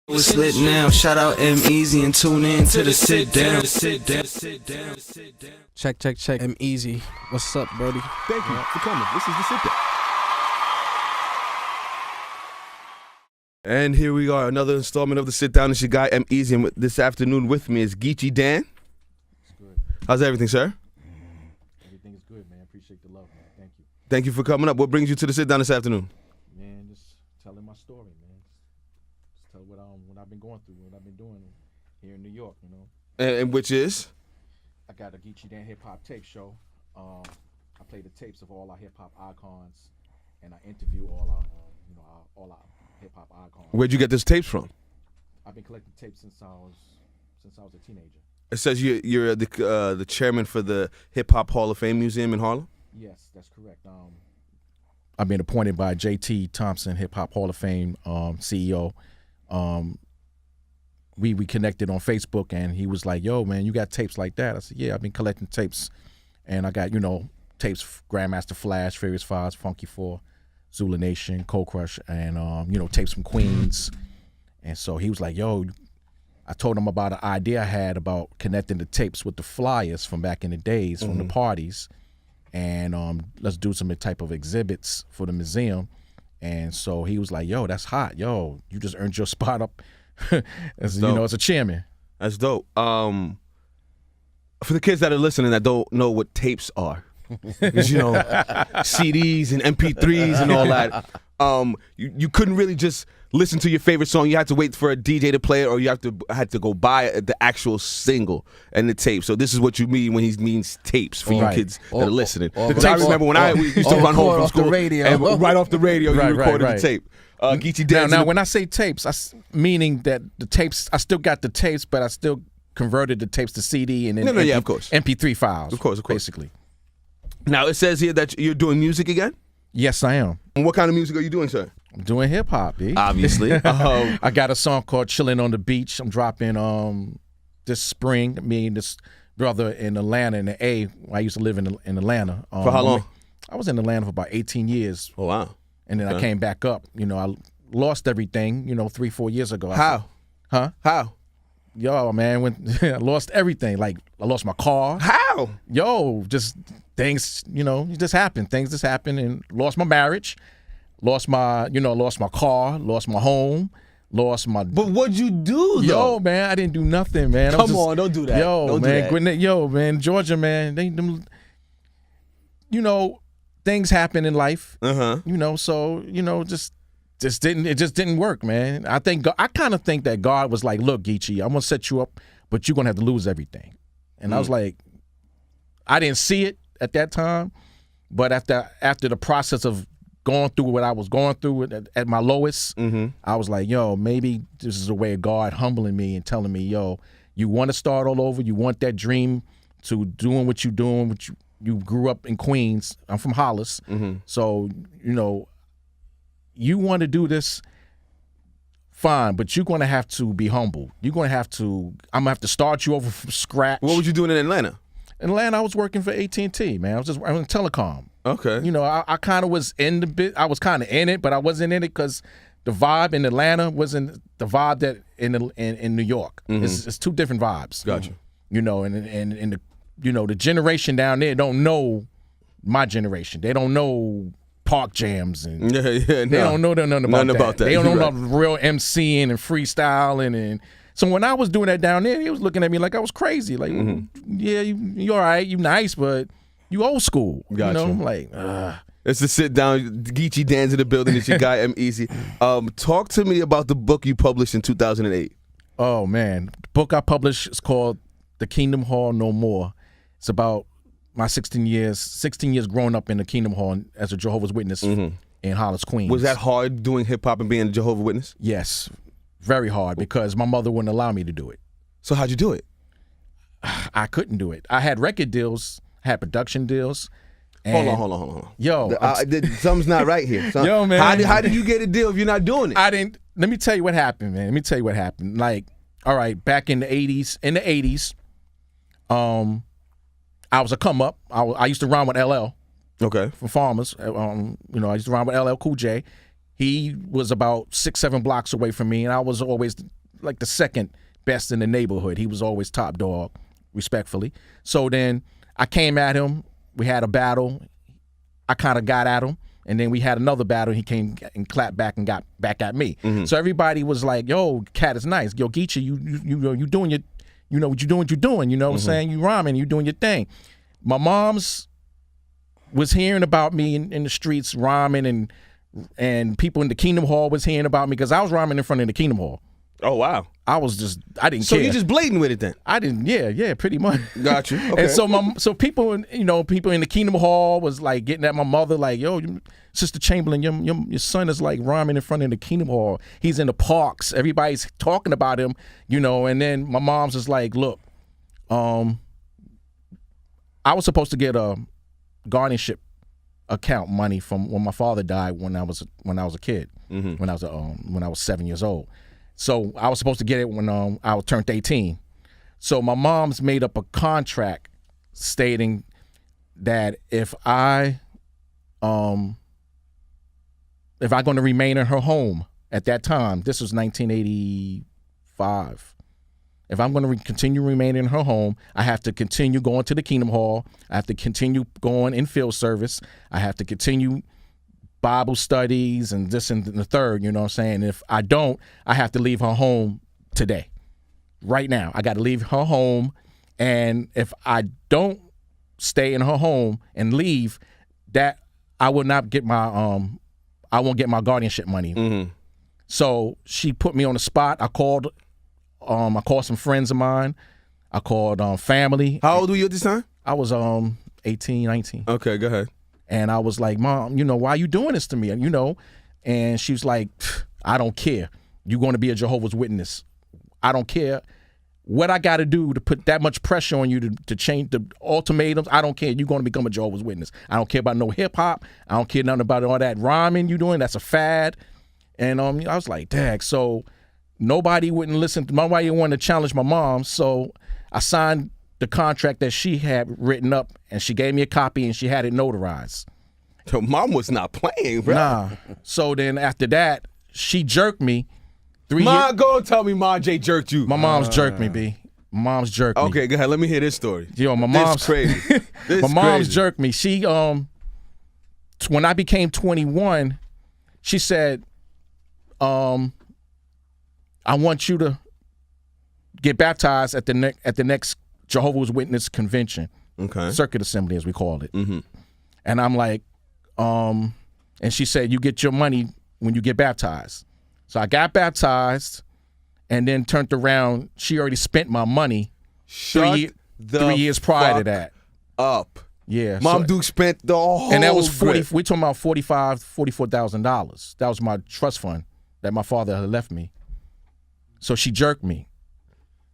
It's lit now. Shout out EmEz and tune in to the sit down. Check. EmEz. What's up, Brody? Thank you for coming. This is the sit down. And here we are, another installment of the sit down. It's your guy EmEz, and this afternoon with me is Geechie Dan. It's good. How's everything, sir? Everything is good, man. Appreciate the love, man. Thank you. Thank you for coming up. What brings you to the sit down this afternoon? Man, just telling my story, man. Just tell what I've been going through, what I've been doing here in New York, you know. And which is? I got a Geechie Dan hip hop tape show. I play the tapes of all our hip hop icons, and I interview all our hip hop icons. Where'd you get those tapes from? I've been collecting tapes since I was a teenager. It says you're the chairman for the Hip Hop Hall of Fame Museum in Harlem. Yes, that's correct. I've been appointed by J.T. Thompson, Hip Hop Hall of Fame CEO. We connected on Facebook, and he was like, "Yo, man, you got tapes like that?" I said, "Yeah, I've been collecting tapes, and I got tapes, Grandmaster Flash, Furious Fives, Funky 4, Zulu Nation, Cold Crush, and tapes from Queens." And so he was like, "Yo," I told him about an idea I had about connecting the tapes with the flyers from back in the days from the parties, and let's do some type of exhibits for the museum. And so he was like, "Yo, that's hot. Yo, you just earned your spot up as as a chairman." That's dope. For the kids that are listening that don't know what tapes are, because CDs and MP3s and all that, you couldn't really just listen to your favorite song. You had to wait for a DJ to play it, or you had to go buy the actual single and the tape. So this is what you mean when he means tapes for you kids that are listening. Because I remember when we used to run home from school, and right off the radio, you recorded the tape. Geechie Dan. Now, when I say tapes, meaning that the tapes, I still got the tapes, but I still converted the tapes to CD and then of course. MP3 files. Of course. Basically. Now, it says here that you're doing music again? Yes, I am. And what kind of music are you doing, sir? I'm doing hip hop, B. Obviously. I got a song called "Chillin' on the Beach." I'm dropping this spring. Me and this brother in Atlanta in the A. I used to live in Atlanta. For how long? I was in Atlanta for about 18 years. Oh, wow. And then I came back up. I lost everything, 3-4 years ago. How? How? Yo, man, when I lost everything. Like, I lost my car. How? Yo, just things, it just happened. Things just happened, and lost my marriage, lost my car, lost my home, lost my. But what'd you do, though? Yo, man, I didn't do nothing, man. Come on, don't do that. Yo, don't man, do that. Yo, man, Georgia, man, things happen in life. So it just didn't work, man. I kind of think that God was like, "Look, Geechie, I'm gonna set you up, but you're gonna have to lose everything." And I was like, I didn't see it at that time, but after the process of going through what I was going through at my lowest, I was like, yo, maybe this is a way of God humbling me and telling me, yo, you want to start all over. You want that dream to doing what you're doing. You grew up in Queens. I'm from Hollis. So, you want to do this, fine, but you're going to have to be humble. I'm going to have to start you over from scratch. What was you doing in Atlanta? In Atlanta, I was working for AT&T, man. I was in telecom. Okay. I kind of was in the bit. I was kind of in it, but I wasn't in it because the vibe in Atlanta wasn't the vibe that in New York. It's two different vibes. Gotcha. And the generation down there don't know my generation. They don't know park jams and they don't know nothing about that. They don't know about real MCing and freestyling and. So when I was doing that down there, he was looking at me like I was crazy. Like, yeah, you all right, you nice, but you old school. Gotcha. I'm like, It's the sit down. Geechie Dan's in the building. It's your guy, EmEz. Talk to me about the book you published in 2008. Oh, man. The book I published is called The Kingdom Hall No More. It's about my 16 years growing up in the Kingdom Hall as a Jehovah's Witness in Hollis, Queens. Was that hard doing hip-hop and being a Jehovah's Witness? Yes. Very hard because my mother wouldn't allow me to do it. So how'd you do it? I couldn't do it. I had record deals, had production deals. Hold on. Yo. Something's not right here. Yo, man. How did you get a deal if you're not doing it? Let me tell you what happened, man. Like, all right, back in the 80s, I was a come up. I used to rhyme with LL. Okay. From Farmers. I used to rhyme with LL Cool J. He was about 6-7 blocks away from me, and I was always like the second best in the neighborhood. He was always top dog, respectfully. So then I came at him. We had a battle. I kind of got at him, and then we had another battle. He came and clapped back and got back at me. So everybody was like, "Yo, Cat is nice. Yo, Geechie, you doing your, you know what you're doing. You know what I'm saying? You rhyming. You doing your thing." My mom's was hearing about me in the streets rhyming, and people in the Kingdom Hall was hearing about me because I was rhyming in front of the Kingdom Hall. Oh wow! I didn't care. So you just blatant with it then? I didn't. Yeah, pretty much. Got you. Okay. And so people in the Kingdom Hall was like getting at my mother, like, "Yo, Sister Chamberlain, your son is like rhyming in front of the Kingdom Hall. He's in the parks. Everybody's talking about him, you know." And then my mom's just like, "Look, I was supposed to get a guardianship account money from when my father died when I was a kid, when I was 7 years old. So I was supposed to get it when I turned 18. So my mom's made up a contract stating that if I'm going to remain in her home at that time, this was 1985. If I'm going to continue remaining in her home, I have to continue going to the Kingdom Hall. I have to continue going in field service. I have to continue Bible studies and this and the third, you know what I'm saying? If I don't, I have to leave her home today. Right now, I got to leave her home. And if I don't stay in her home and leave, that I will not get my I won't get my guardianship money. So she put me on the spot. I called some friends of mine. I called family. How old were you at this time? I was 18, 19. Okay, go ahead. And I was like, "Mom, why are you doing this to me?" And she was like, "I don't care. You're going to be a Jehovah's Witness. I don't care what I got to do to put that much pressure on you to change the ultimatums. I don't care. You're going to become a Jehovah's Witness. I don't care about no hip hop. I don't care nothing about all that rhyming you doing. That's a fad." And I was like, "Dag." So nobody wouldn't listen. Nobody wanted to challenge my mom. So I signed the contract that she had written up, and she gave me a copy, and she had it notarized. So mom was not playing, bro. Nah. So then after that, she jerked me. Go tell me Ma J jerked you. My mom's jerked me, B. My mom's jerked me. Okay, go ahead. Let me hear this story. Yo, my mom's This crazy. my mom's jerked me. She when I became 21, she said, I want you to get baptized at the next Jehovah's Witness convention, circuit assembly as we called it. And I'm like, and she said, "You get your money when you get baptized." So I got baptized, and then turned around. She already spent my money 3 years prior to that. Up. Yeah. Mom Duke spent the whole and that was grip. we're talking about $44,000. That was my trust fund that my father had left me. So she jerked me.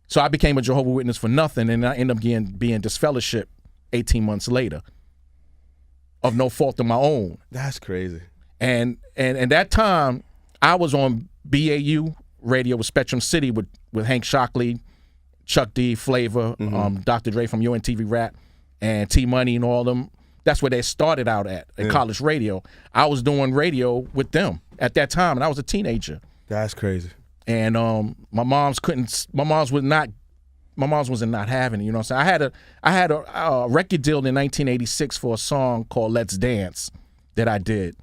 So I became a Jehovah's Witness for nothing, and I ended up being disfellowship 18 months later of no fault of my own. That's crazy. And that time, I was on BAU radio with Spectrum City with Hank Shockley, Chuck D, Flavor, Dr. Dre from UNTV Rap, and T Money and all them. That's where they started out at college radio. I was doing radio with them at that time, and I was a teenager. That's crazy. And my mom's wasn't not having it, you know what I'm saying? I had a record deal in 1986 for a song called Let's Dance that I did.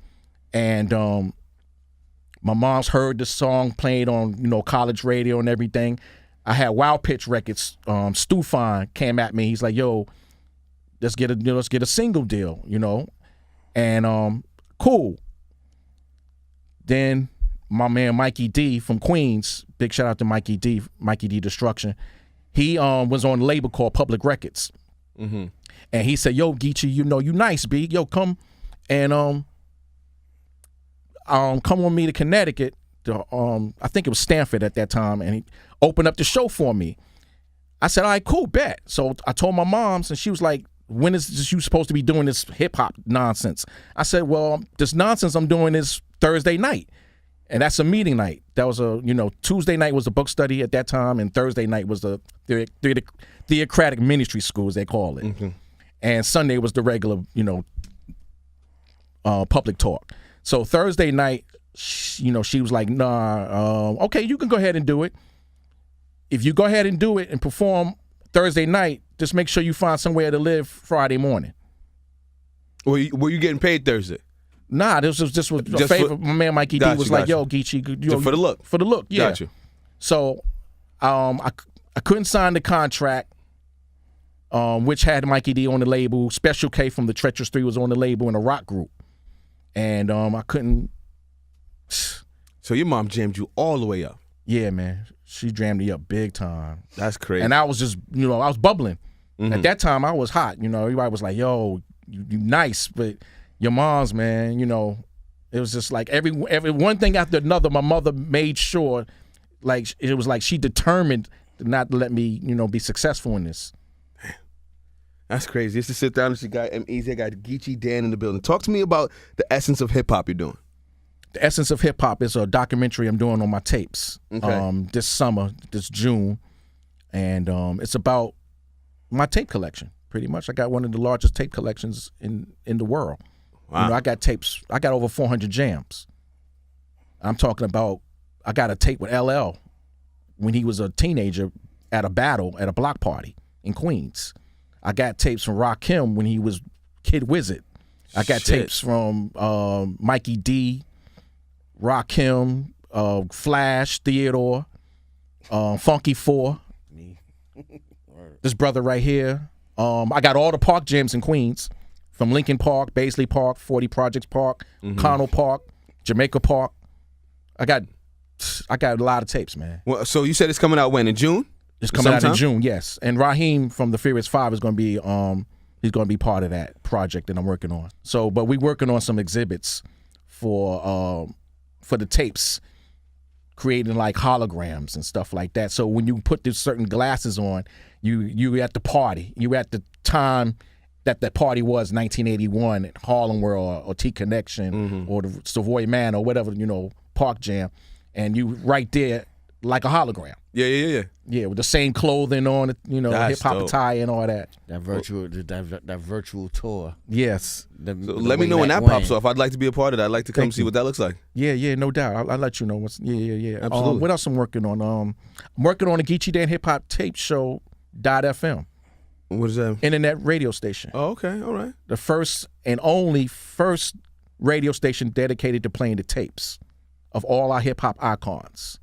And my mom's heard the song played on, college radio and everything. I had Wild Pitch Records. Stu Fine came at me. He's like, "Yo, let's get a single deal, And cool. Then my man Mikey D from Queens, big shout out to Mikey D Destruction. He was on a label called Public Records. And he said, "Yo, Geechie, you nice, B. Yo, come and come with me to Connecticut. I think it was Stanford at that time, and he opened up the show for me." I said, "All right, cool, bet." So I told my moms, and she was like, "When is you supposed to be doing this hip hop nonsense?" I said, "Well, this nonsense I'm doing is Thursday night." And that's a meeting night. That was Tuesday night was a book study at that time, and Thursday night was the theocratic ministry school, as they call it. And Sunday was the regular, public talk. So Thursday night, she was like, nah, okay, you can go ahead and do it. If you go ahead and do it and perform Thursday night, just make sure you find somewhere to live Friday morning. Were you getting paid Thursday? Nah, this was just a favor. My man Mikey D was like, yo, Geechie, for the look. For the look, yeah. Got you. So I couldn't sign the contract, which had Mikey D on the label. Special K from the Treacherous 3 was on the label in a rock group. And I couldn't. So your mom jammed you all the way up. Yeah, man. She jammed me up big time. That's crazy. And I was just, I was bubbling. At that time, I was hot. Everybody was like, yo, you nice, but your mom's, man, it was just like every one thing after another, my mother made sure, like, it was like she determined not to let me, be successful in this. That's crazy. Just to sit down and see guy EmEz, I got Geechie Dan in the building. Talk to me about the essence of hip hop you're doing. The essence of hip hop is a documentary I'm doing on my tapes. Okay. This summer, this June, and it's about my tape collection. Pretty much, I got one of the largest tape collections in the world. Wow. I got tapes. I got over 400 jams. I'm talking about. I got a tape with LL when he was a teenager at a battle at a block party in Queens. I got tapes from Rakim when he was Kid Wizard. I got tapes from Mikey D, Rakim, Flash, Theodore, Funky 4. This brother right here. I got all the park jams in Queens, from Lincoln Park, Baisley Park, 40 Projects Park, Connell Park, Jamaica Park. I got a lot of tapes, man. Well, so you said it's coming out when, in June? It's coming out in June, yes. And Raheem from the Furious 5 is going to be he's going to be part of that project that I'm working on. So, but we're working on some exhibits for the tapes, creating like holograms and stuff like that. So when you put these certain glasses on, you at the party. You at the time that party was 1981 at Harlem World or T Connection or the Savoy Man or whatever, Park Jam, and you right there like a hologram. Yeah. Yeah, with the same clothing on, hip hop attire and all that. That virtual tour. Yes. So let me know when that pops off. I'd like to be a part of that. I'd like to come see what that looks like. Yeah, no doubt. I'll let you know. Yeah. Absolutely. What else I'm working on? I'm working on a Geechie Dan hip hop tape show .fm. What is that? Internet radio station. Oh, okay. All right. The first and only radio station dedicated to playing the tapes of all our hip hop icons.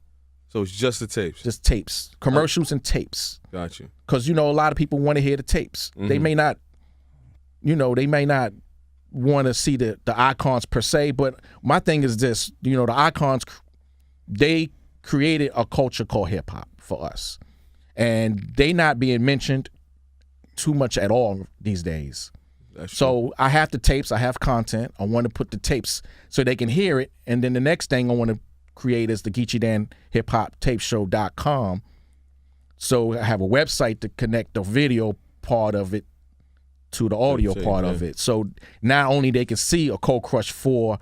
So it's just the tapes? Just tapes. Commercials and tapes. Got you. Because, a lot of people want to hear the tapes. They may not, want to see the icons per se, but my thing is this, the icons, they created a culture called hip hop for us. And they not being mentioned too much at all these days. So I have the tapes, I have content. I want to put the tapes so they can hear it. And then the next thing I want to create is the Geechie Dan hip hop tape show.com. So I have a website to connect the video part of it to the audio part of it. So not only they can see a Cold Crush 4,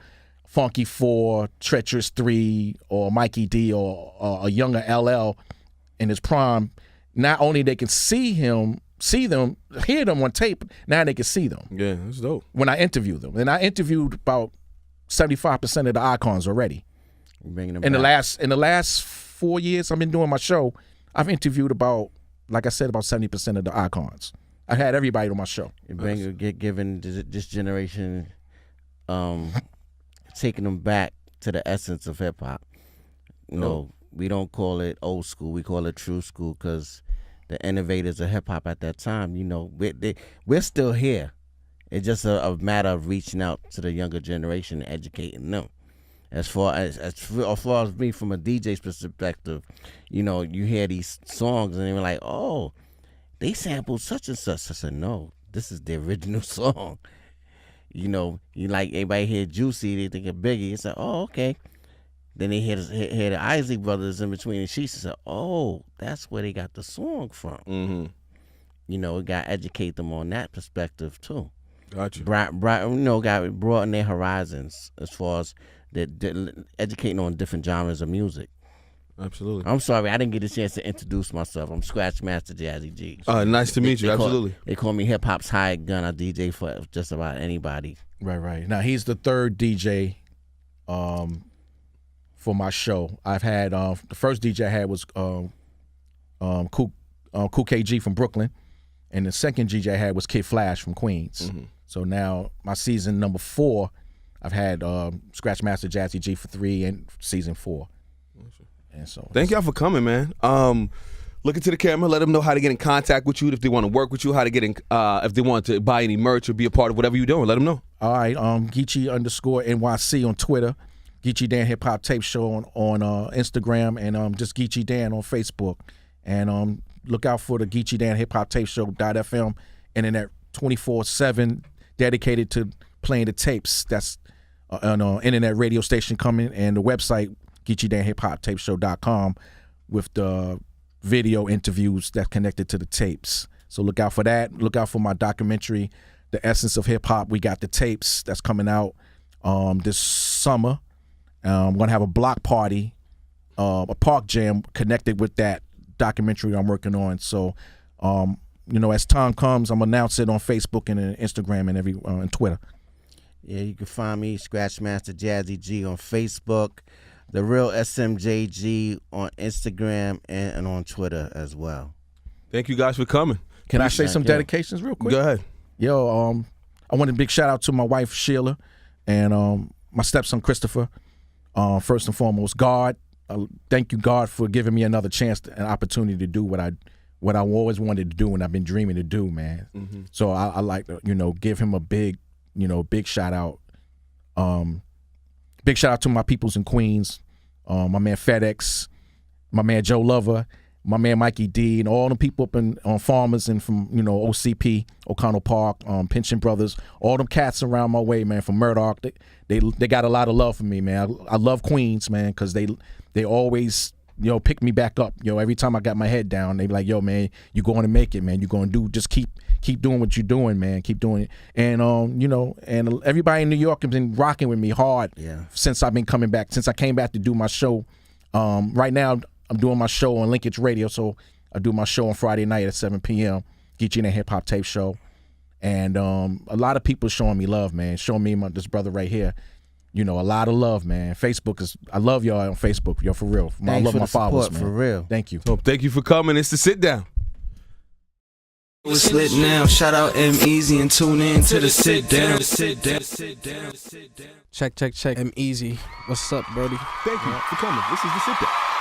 Funky 4, Treacherous 3, or Mikey D, or a younger LL in his prime, not only they can see them, hear them on tape, now they can see them. Yeah, that's dope. When I interview them. And I interviewed about 75% of the icons already. In the last 4 years I've been doing my show, I've interviewed about 70% of the icons. I had everybody on my show. Giving this generation, taking them back to the essence of hip hop. We don't call it old school, we call it true school, because the innovators of hip hop at that time, we're still here. It's just a matter of reaching out to the younger generation and educating them. As far as me from a DJ's perspective, you hear these songs and they're like, oh, they sampled such and such. I said, no, this is the original song. You like everybody hear Juicy, they think of Biggie. It's like, oh, okay. Then they hear the Isley Brothers in between the sheets and say, oh, that's where they got the song from. Mm-hmm. We got to educate them on that perspective too. Gotcha. Got to broaden their horizons as far as educating on different genres of music. Absolutely. I'm sorry, I didn't get a chance to introduce myself. I'm Scratch Master Jazzy G. Nice to meet you. Absolutely. They call me hip hop's hired gun. I DJ for just about anybody. Right. Now he's the third DJ for my show. I've had the first DJ I had was Cool KG from Brooklyn, and the second DJ I had was Kid Flash from Queens. So now my season number 4, I've had Scratch Master Jazzy G for 3 and season 4. And so Thank y'all for coming, man. Look into the camera. Let them know how to get in contact with you if they want to work with you. How to get in if they want to buy any merch or be a part of whatever you're doing. Let them know. All right, Geechie_NYC on Twitter, Geechie Dan Hip Hop Tape Show on Instagram, and just Geechie Dan on Facebook. And look out for the Geechie Dan Hip Hop Tape Show.fm internet 24/7 dedicated to playing the tapes. That's an internet radio station coming, and the website Geechie Dan Hip Hop Tape Show.com with the video interviews that's connected to the tapes. So look out for that. Look out for my documentary, The Essence of Hip Hop. We got the tapes that's coming out this summer. I'm gonna have a block party, a park jam connected with that documentary I'm working on. So, as time comes, I'm gonna announce it on Facebook and Instagram and and Twitter. Yeah, you can find me Scratch Master Jazzy G on Facebook, The Real SMJG on Instagram and on Twitter as well. Thank you guys for coming. Can I say some dedications real quick? Go ahead. Yo, I want a big shout out to my wife Sheila and my stepson Christopher. First and foremost, God, thank you, God, for giving me another chance, an opportunity to do what I always wanted to do and I've been dreaming to do, man. So I like to, give him a big shout out. Big shout out to my peoples in Queens, my man FedEx, my man Joe Lover, my man Mikey D, and all the people up on Farmers and from OCP, O'Connell Park, Pension Brothers, all them cats around my way, man, from Murdoch. They got a lot of love for me, man. I love Queens, man, because they always pick me back up. Every time I got my head down, they be like, yo, man, you going to make it, man. You going to do, just keep doing what you're doing, man. Keep doing it. And and everybody in New York has been rocking with me hard since I've been coming back, since I came back to do my show. Right now I'm doing my show on Linkage Radio, so I do my show on Friday night at 7 p.m. Geechie Dan Hip Hop Tape Show. And a lot of people showing me love, man. Showing me this brother right here. A lot of love, man. I love y'all on Facebook, for real. I love my followers, man. For real. Thank you. So thank you for coming. It's the Sit Down. It's lit now. Shout out EmEz and tune in to the Sit Down. Check. EmEz. What's up, Brody? Thank you for coming. This is the Sit Down.